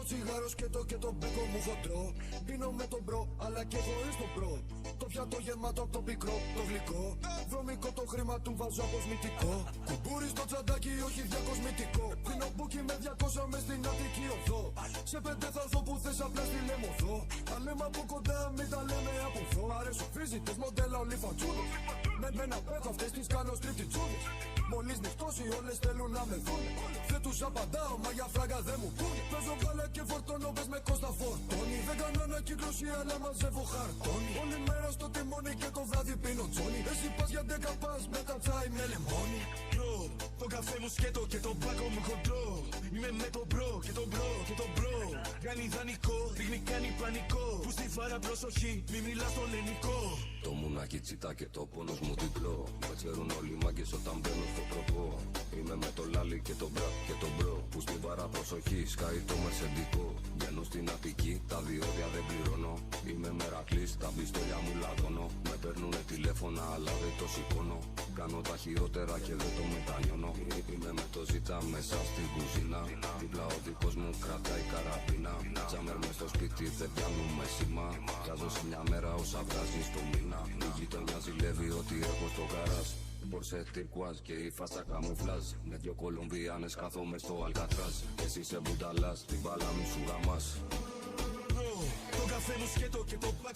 τσιγάρο σκέτο και το μπέκο μου χοντρό. Πίνω με τον μπρο, αλλά και χωρίς τον μπρο. Το πιάτο γεμάτο από το πικρό, το γλυκό. Βρωμικό το χρήμα του βάζω αποσμητικό. Κουμπούρι στο τσαντάκι, όχι διακοσμητικό. Πίνω μπούκι με 200 μες στην Αττική οδό. Σε 5 θα έρθω που θες απλά στη λεμωδό. Τα λέμε από κοντά, μην τα λέμε από εδώ. Μ' αρέσουν φίζιτες, μοντέλα όλοι φατσούδες. Με ένα πέτω αυτές τις κάνω στριπτιτσούδες. Μόλις νυχτώσει όλες θέλουν να με δούνε. Δεν τους απαντάω, μα για φράγκα δεν μου πούνε. Παίζω μπάλα και φορτώνω, πες με Κώστα φορτώνει. Δεν κάνω ανακύκλωση, αλλά μαζεύω χαρτόνι. Όλη μέρα στο τιμόνι και το βράδυ πίνω τζόνι. Εσύ πας για 10 πας με τα τσάι με λεμόνι. Μπρο, το καφέ μου σκέτο και το μπάκο μου χοντρό. Είμαι με τον μπρο και τον μπρο και τον μπρο. Κάνει δανεικό, ρίχνει κάνει πανικό. Που στη φάρα προσοχή, μη μιλάς στον ελληνικό. Το μουνάκι τσιτά και το πόνος μου διπλό. Με ξέρουν όλοι οι μάγκες όταν μπαίνω στο τροπό. Είμαι με το λάλι και το μπρακ και το μπρο. Που στη βάρα προσοχή σκάει το μερσεντικό. Μπαίνω στην Αττική, τα διόδια δεν πληρώνω. Είμαι μερακλής, τα πιστόλια μου λαδώνω. Με παίρνουνε τηλέφωνα αλλά δεν το σηκώνω. Κάνω τα χειρότερα και δεν το μετανιώνω. Είμαι με το ζήτα μέσα στην κουζίνα. Δίπλα ο δικός μου κρατάει καραμπίνα. Τζάμερ μες στο σπίτι δεν πιάνουμε σήμα. Βγάζω σε μια μέρα όσα βγάζει στο μήνα. Η γειτονιά ζηλεύει ότι έχω στο γκαράζ. Μπορσέ τυρκουάζ και η φάτσα καμουφλάζ. Με 2 Κολομβιάνες κάθομαι στο Αλκατράζ. Εσύ σε μπουνταλάς, την μπάλα μου σου γαμάς. Το καφέ μου σκέτο και το μπάκο